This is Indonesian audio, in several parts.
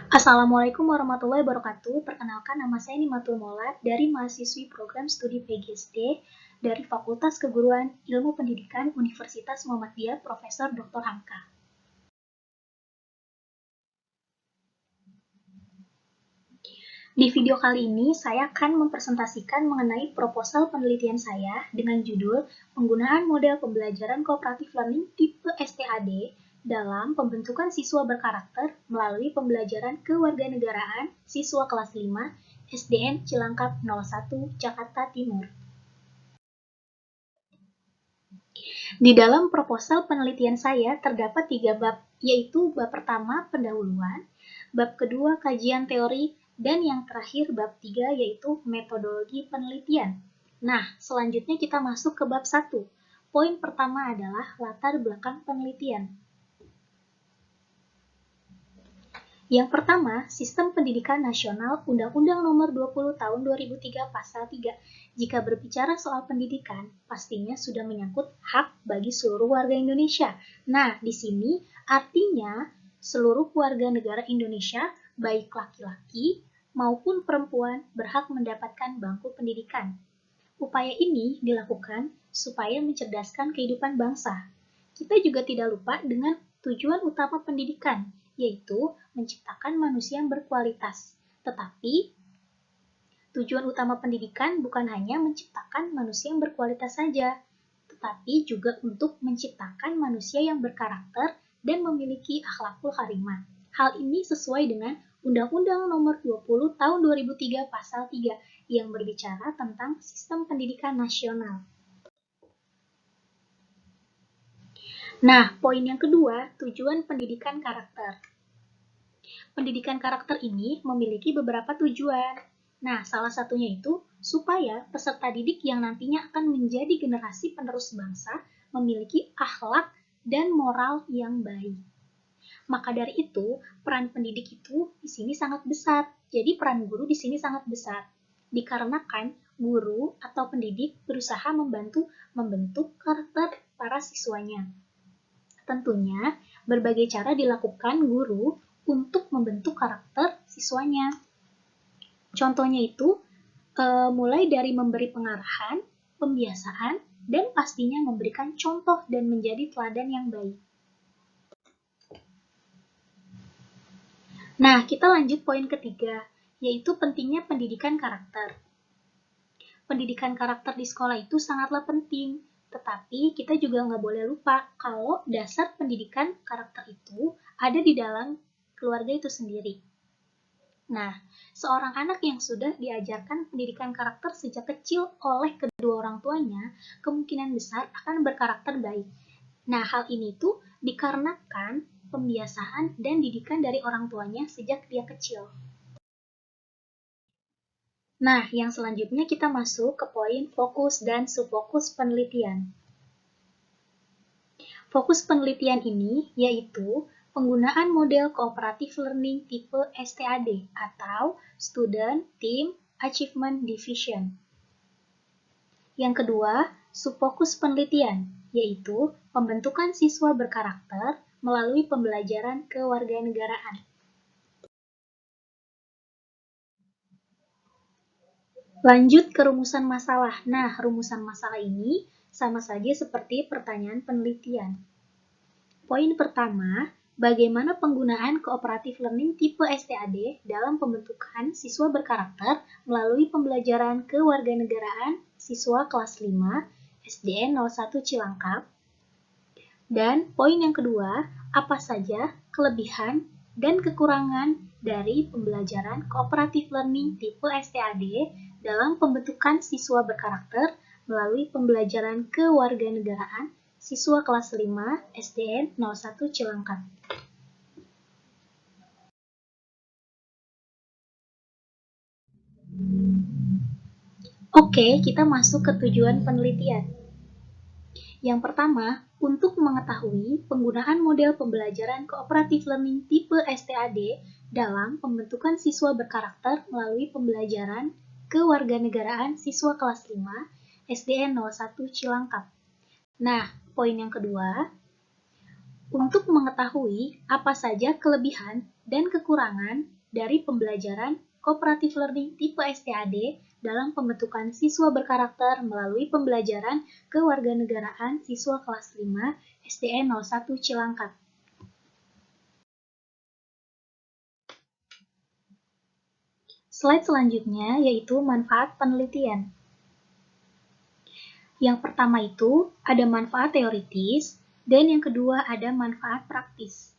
Assalamualaikum warahmatullahi wabarakatuh. Perkenalkan, nama saya Nimatul Molat dari mahasiswi program studi PGSD dari Fakultas Keguruan Ilmu Pendidikan Universitas Muhammadiyah Profesor Dr. Hamka. Di video kali ini, saya akan mempresentasikan mengenai proposal penelitian saya dengan judul Penggunaan Model Pembelajaran Cooperative Learning tipe STAD dalam pembentukan siswa berkarakter melalui pembelajaran kewarganegaraan siswa kelas 5 SDN Cilangkap 01 Jakarta Timur. Di dalam proposal penelitian saya terdapat 3 bab, yaitu bab pertama pendahuluan, bab kedua kajian teori, dan yang terakhir bab 3 yaitu metodologi penelitian. Nah, selanjutnya kita masuk ke bab 1. Poin pertama adalah latar belakang penelitian. Yang pertama, Sistem Pendidikan Nasional Undang-Undang Nomor 20 Tahun 2003 Pasal 3. Jika berbicara soal pendidikan, pastinya sudah menyangkut hak bagi seluruh warga Indonesia. Nah, di sini artinya seluruh warga negara Indonesia, baik laki-laki maupun perempuan, berhak mendapatkan bangku pendidikan. Upaya ini dilakukan supaya mencerdaskan kehidupan bangsa. Kita juga tidak lupa dengan tujuan utama pendidikan, yaitu menciptakan manusia yang berkualitas. Tetapi, tujuan utama pendidikan bukan hanya menciptakan manusia yang berkualitas saja, tetapi juga untuk menciptakan manusia yang berkarakter dan memiliki akhlakul karimah. Hal ini sesuai dengan Undang-Undang Nomor 20 Tahun 2003 Pasal 3 yang berbicara tentang sistem pendidikan nasional. Nah, poin yang kedua, tujuan pendidikan karakter. Pendidikan karakter ini memiliki beberapa tujuan. Nah, salah satunya itu supaya peserta didik yang nantinya akan menjadi generasi penerus bangsa memiliki akhlak dan moral yang baik. Maka dari itu, peran pendidik itu di sini sangat besar. Jadi peran guru di sini sangat besar. Dikarenakan guru atau pendidik berusaha membentuk karakter para siswanya. Tentunya, berbagai cara dilakukan guru untuk membentuk karakter siswanya. Contohnya itu, mulai dari memberi pengarahan, pembiasaan, dan pastinya memberikan contoh dan menjadi teladan yang baik. Nah, kita lanjut poin ketiga, yaitu pentingnya pendidikan karakter. Pendidikan karakter di sekolah itu sangatlah penting, tetapi kita juga nggak boleh lupa kalau dasar pendidikan karakter itu ada di dalam keluarga itu sendiri. Nah, seorang anak yang sudah diajarkan pendidikan karakter sejak kecil oleh kedua orang tuanya, kemungkinan besar akan berkarakter baik. Nah, hal ini tuh dikarenakan pembiasaan dan didikan dari orang tuanya sejak dia kecil. Nah, yang selanjutnya kita masuk ke poin fokus dan subfokus penelitian. Fokus penelitian ini yaitu penggunaan model cooperative learning tipe STAD atau Student Team Achievement Division. Yang kedua, subfokus penelitian, yaitu pembentukan siswa berkarakter melalui pembelajaran kewarganegaraan. Lanjut ke rumusan masalah. Nah, rumusan masalah ini sama saja seperti pertanyaan penelitian. Poin pertama, bagaimana penggunaan cooperative learning tipe STAD dalam pembentukan siswa berkarakter melalui pembelajaran kewarganegaraan siswa kelas 5 SDN 01 Cilangkap. Dan poin yang kedua, apa saja kelebihan dan kekurangan dari pembelajaran cooperative learning tipe STAD dalam pembentukan siswa berkarakter melalui pembelajaran kewarganegaraan siswa kelas 5 SDN 01 Cilangkap. Oke, kita masuk ke tujuan penelitian. Yang pertama, untuk mengetahui penggunaan model pembelajaran cooperative learning tipe STAD dalam pembentukan siswa berkarakter melalui pembelajaran kewarganegaraan siswa kelas 5 SDN 01 Cilangkap. Nah, poin yang kedua, untuk mengetahui apa saja kelebihan dan kekurangan dari pembelajaran Cooperative Learning tipe STAD dalam pembentukan siswa berkarakter melalui pembelajaran kewarganegaraan siswa kelas 5 SDN 01 Cilangkap. Slide selanjutnya yaitu manfaat penelitian. Yang pertama itu ada manfaat teoritis, dan yang kedua ada manfaat praktis.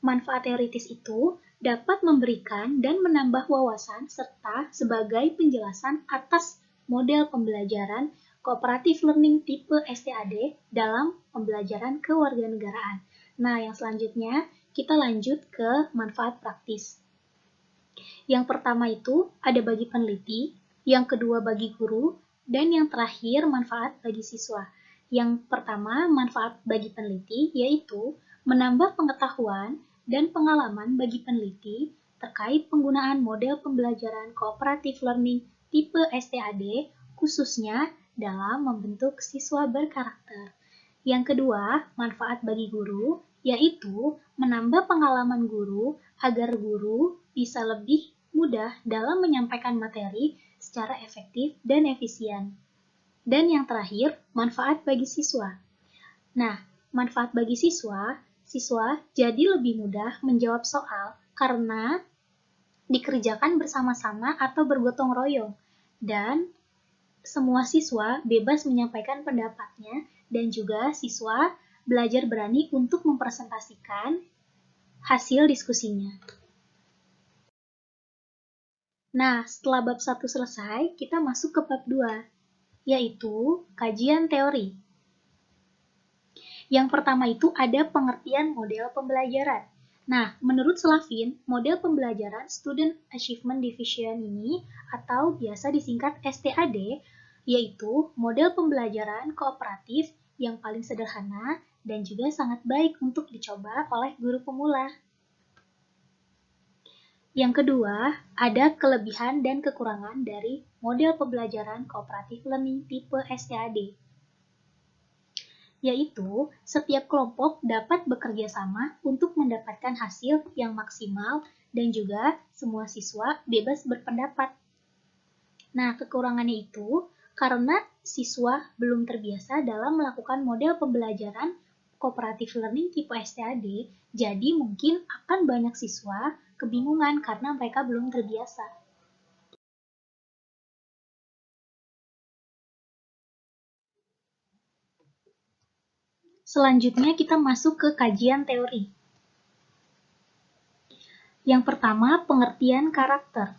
Manfaat teoritis itu dapat memberikan dan menambah wawasan serta sebagai penjelasan atas model pembelajaran Cooperative Learning tipe STAD dalam pembelajaran kewarganegaraan. Nah, yang selanjutnya kita lanjut ke manfaat praktis. Yang pertama itu ada bagi peneliti, yang kedua bagi guru, dan yang terakhir manfaat bagi siswa. Yang pertama manfaat bagi peneliti yaitu menambah pengetahuan dan pengalaman bagi peneliti terkait penggunaan model pembelajaran Cooperative Learning tipe STAD khususnya dalam membentuk siswa berkarakter. Yang kedua, manfaat bagi guru yaitu menambah pengalaman guru agar guru bisa lebih mudah dalam menyampaikan materi secara efektif dan efisien. Dan yang terakhir, manfaat bagi siswa. Nah, manfaat bagi siswa jadi lebih mudah menjawab soal karena dikerjakan bersama-sama atau bergotong royong. Dan semua siswa bebas menyampaikan pendapatnya dan juga siswa belajar berani untuk mempresentasikan hasil diskusinya. Nah, setelah bab 1 selesai, kita masuk ke bab 2, yaitu kajian teori. Yang pertama itu ada pengertian model pembelajaran. Nah, menurut Slavin, model pembelajaran Student Achievement Division ini, atau biasa disingkat STAD, yaitu model pembelajaran kooperatif yang paling sederhana dan juga sangat baik untuk dicoba oleh guru pemula. Yang kedua, ada kelebihan dan kekurangan dari model pembelajaran Cooperative Learning tipe STAD, yaitu setiap kelompok dapat bekerja sama untuk mendapatkan hasil yang maksimal dan juga semua siswa bebas berpendapat. Nah, kekurangannya itu karena siswa belum terbiasa dalam melakukan model pembelajaran Cooperative Learning tipe STAD, jadi mungkin akan banyak siswa kebingungan karena mereka belum terbiasa. Selanjutnya kita masuk ke kajian teori. Yang pertama, pengertian karakter.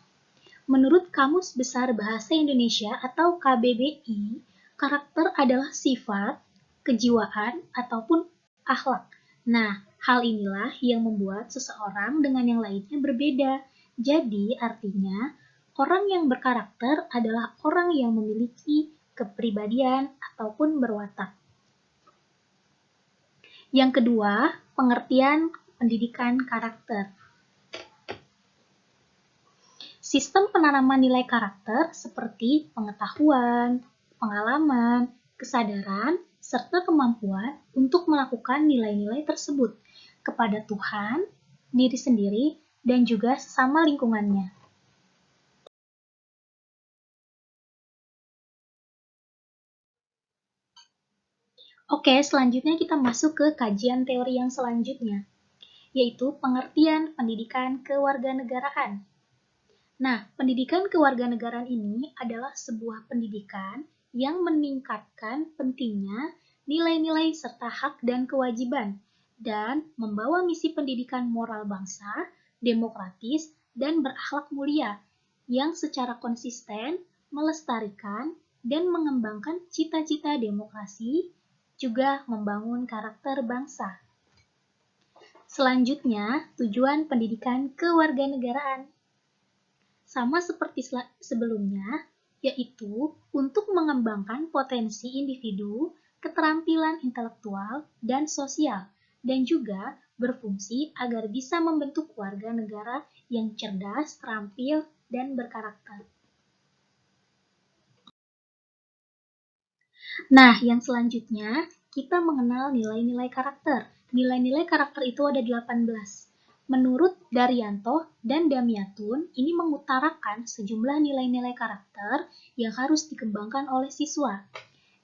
Menurut Kamus Besar Bahasa Indonesia atau KBBI, karakter adalah sifat, kejiwaan, ataupun akhlak. Nah, hal inilah yang membuat seseorang dengan yang lainnya berbeda. Jadi, artinya, orang yang berkarakter adalah orang yang memiliki kepribadian ataupun berwatak. Yang kedua, pengertian pendidikan karakter. Sistem penanaman nilai karakter seperti pengetahuan, pengalaman, kesadaran, serta kemampuan untuk melakukan nilai-nilai tersebut kepada Tuhan, diri sendiri, dan juga sesama lingkungannya. Oke, selanjutnya kita masuk ke kajian teori yang selanjutnya, yaitu pengertian pendidikan kewarganegaraan. Nah, pendidikan kewarganegaraan ini adalah sebuah pendidikan yang meningkatkan pentingnya nilai-nilai serta hak dan kewajiban, dan membawa misi pendidikan moral bangsa, demokratis, dan berakhlak mulia, yang secara konsisten melestarikan dan mengembangkan cita-cita demokrasi, juga membangun karakter bangsa. Selanjutnya, tujuan pendidikan kewarganegaraan. Sama seperti sebelumnya, yaitu untuk mengembangkan potensi individu, keterampilan intelektual, dan sosial, dan juga berfungsi agar bisa membentuk warga negara yang cerdas, terampil, dan berkarakter. Nah, yang selanjutnya, kita mengenal nilai-nilai karakter. Nilai-nilai karakter itu ada 18. Menurut Daryanto dan Damiatun, ini mengutarakan sejumlah nilai-nilai karakter yang harus dikembangkan oleh siswa.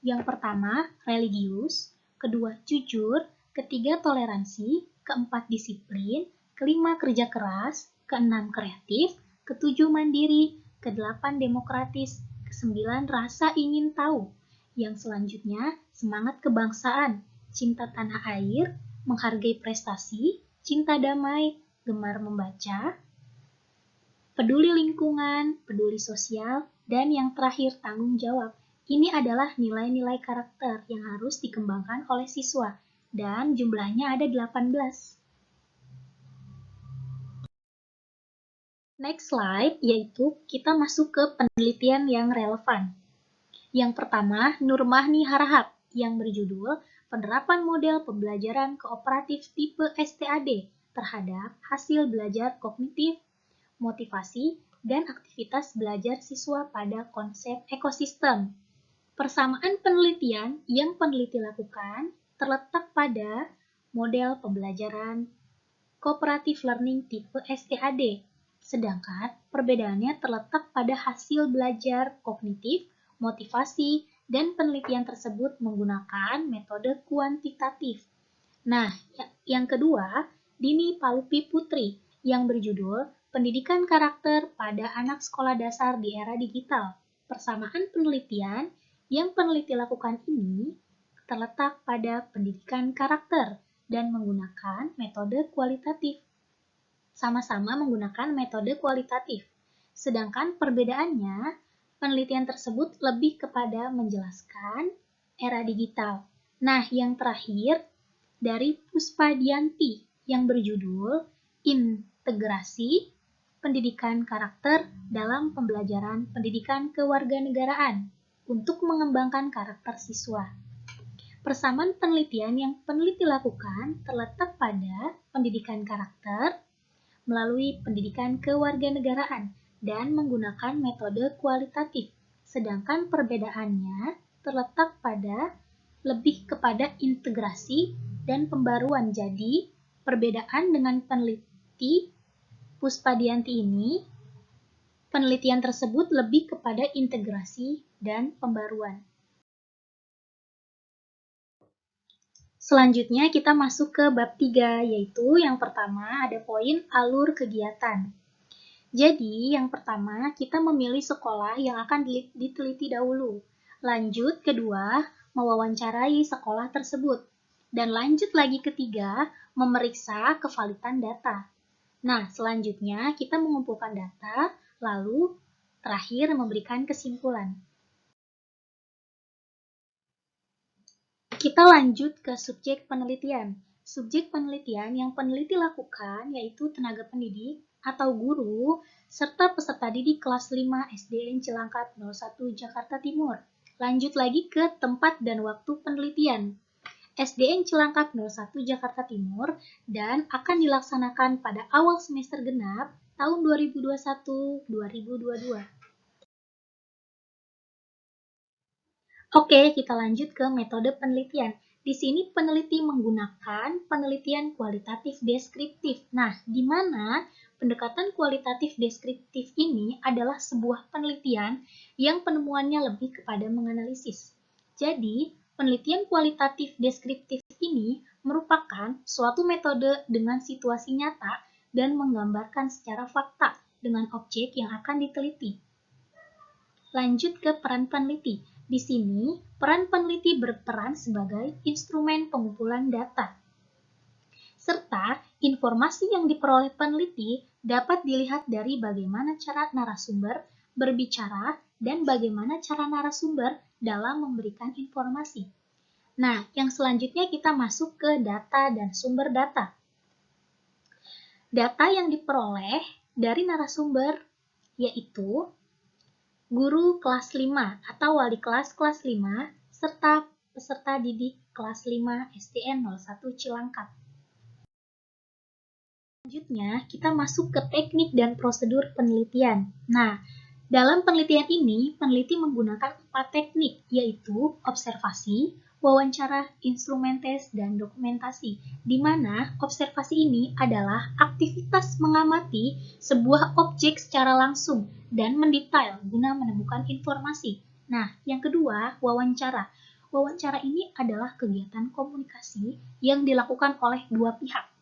Yang pertama, religius, kedua, jujur, ketiga, toleransi, keempat, disiplin, kelima, kerja keras, keenam, kreatif, ketujuh, mandiri, kedelapan, demokratis, kesembilan, rasa ingin tahu. Yang selanjutnya, semangat kebangsaan, cinta tanah air, menghargai prestasi, cinta damai, gemar membaca, peduli lingkungan, peduli sosial, dan yang terakhir tanggung jawab. Ini adalah nilai-nilai karakter yang harus dikembangkan oleh siswa, dan jumlahnya ada 18. Next slide, yaitu kita masuk ke penelitian yang relevan. Yang pertama, Nurmahni Harahap, yang berjudul Penerapan Model Pembelajaran Kooperatif Tipe STAD terhadap hasil belajar kognitif, motivasi, dan aktivitas belajar siswa pada konsep ekosistem. Persamaan penelitian yang peneliti lakukan terletak pada model pembelajaran cooperative learning tipe STAD, sedangkan perbedaannya terletak pada hasil belajar kognitif, motivasi, dan penelitian tersebut menggunakan metode kuantitatif. Nah, yang kedua, Dini Palupi Putri, yang berjudul Pendidikan Karakter pada Anak Sekolah Dasar di Era Digital. Persamaan penelitian yang peneliti lakukan ini terletak pada pendidikan karakter dan menggunakan metode kualitatif. Sama-sama menggunakan metode kualitatif. Sedangkan perbedaannya, penelitian tersebut lebih kepada menjelaskan era digital. Nah, yang terakhir, dari Puspadianti yang berjudul Integrasi Pendidikan Karakter dalam Pembelajaran Pendidikan Kewarganegaraan untuk mengembangkan karakter siswa. Persamaan penelitian yang peneliti lakukan terletak pada pendidikan karakter melalui pendidikan kewarganegaraan dan menggunakan metode kualitatif, sedangkan perbedaannya terletak pada lebih kepada integrasi dan pembaruan. Jadi, perbedaan dengan peneliti Puspadianti ini, penelitian tersebut lebih kepada integrasi dan pembaruan. Selanjutnya kita masuk ke bab 3, yaitu yang pertama ada poin alur kegiatan. Jadi, yang pertama kita memilih sekolah yang akan diteliti dahulu. Lanjut, kedua, mewawancarai sekolah tersebut. Dan lanjut lagi ketiga, memeriksa kevalidan data. Nah, selanjutnya kita mengumpulkan data, lalu terakhir memberikan kesimpulan. Kita lanjut ke subjek penelitian. Subjek penelitian yang peneliti lakukan yaitu tenaga pendidik atau guru, serta peserta didik kelas 5 SDN Cilangkap 01 Jakarta Timur. Lanjut lagi ke tempat dan waktu penelitian. SDN Cilangkap 01 Jakarta Timur dan akan dilaksanakan pada awal semester genap tahun 2021-2022. Oke, kita lanjut ke metode penelitian. Di sini peneliti menggunakan penelitian kualitatif deskriptif. Nah, di mana pendekatan kualitatif deskriptif ini adalah sebuah penelitian yang penemuannya lebih kepada menganalisis. Jadi, penelitian kualitatif deskriptif ini merupakan suatu metode dengan situasi nyata dan menggambarkan secara fakta dengan objek yang akan diteliti. Lanjut ke peran peneliti. Di sini, peran peneliti berperan sebagai instrumen pengumpulan data. Serta, informasi yang diperoleh peneliti dapat dilihat dari bagaimana cara narasumber berbicara dan bagaimana cara narasumber dalam memberikan informasi. Nah, yang selanjutnya kita masuk ke data dan sumber data. Data yang diperoleh dari narasumber yaitu guru kelas 5 atau wali kelas 5 serta peserta didik kelas 5 SDN 01 Cilangkap. Selanjutnya, kita masuk ke teknik dan prosedur penelitian. Nah, dalam penelitian ini, peneliti menggunakan 4 teknik, yaitu observasi, wawancara, instrumen tes, dan dokumentasi, di mana observasi ini adalah aktivitas mengamati sebuah objek secara langsung dan mendetail guna menemukan informasi. Nah, yang kedua, wawancara. Wawancara ini adalah kegiatan komunikasi yang dilakukan oleh dua pihak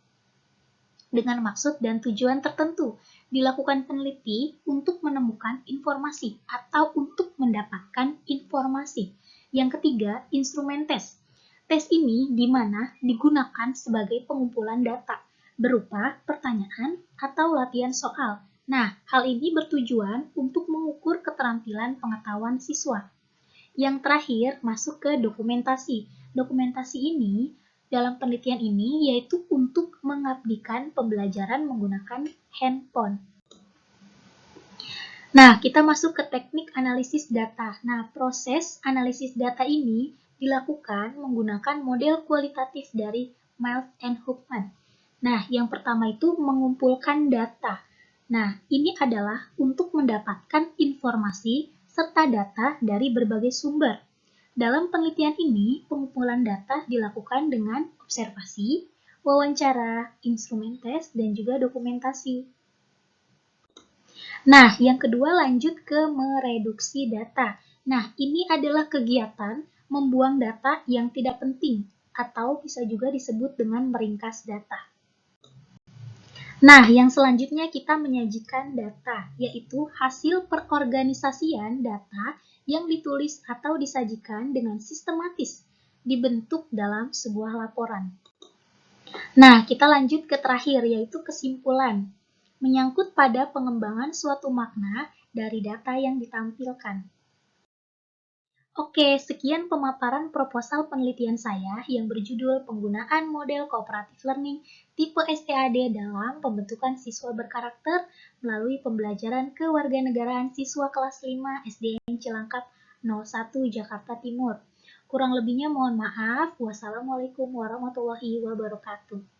dengan maksud dan tujuan tertentu. Dilakukan peneliti untuk menemukan informasi atau untuk mendapatkan informasi. Yang ketiga, instrumen tes. Tes ini di mana digunakan sebagai pengumpulan data berupa pertanyaan atau latihan soal. Nah, hal ini bertujuan untuk mengukur keterampilan pengetahuan siswa. Yang terakhir, masuk ke dokumentasi. Dokumentasi ini dalam penelitian ini yaitu untuk mengabdikan pembelajaran menggunakan handphone. Nah, kita masuk ke teknik analisis data. Nah, proses analisis data ini dilakukan menggunakan model kualitatif dari Miles and Huffman. Nah, yang pertama itu mengumpulkan data. Nah, ini adalah untuk mendapatkan informasi serta data dari berbagai sumber. Dalam penelitian ini, pengumpulan data dilakukan dengan observasi, wawancara, instrumen tes, dan juga dokumentasi. Nah, yang kedua lanjut ke mereduksi data. Nah, ini adalah kegiatan membuang data yang tidak penting atau bisa juga disebut dengan meringkas data. Nah, yang selanjutnya kita menyajikan data, yaitu hasil perorganisasian data yang ditulis atau disajikan dengan sistematis, dibentuk dalam sebuah laporan. Nah, kita lanjut ke terakhir, yaitu kesimpulan. Menyangkut pada pengembangan suatu makna dari data yang ditampilkan. Oke, sekian pemaparan proposal penelitian saya yang berjudul Penggunaan Model Cooperative Learning tipe STAD dalam pembentukan siswa berkarakter melalui pembelajaran kewarganegaraan siswa kelas 5 SDN Cilangkap 01 Jakarta Timur. Kurang lebihnya mohon maaf. Wassalamualaikum warahmatullahi wabarakatuh.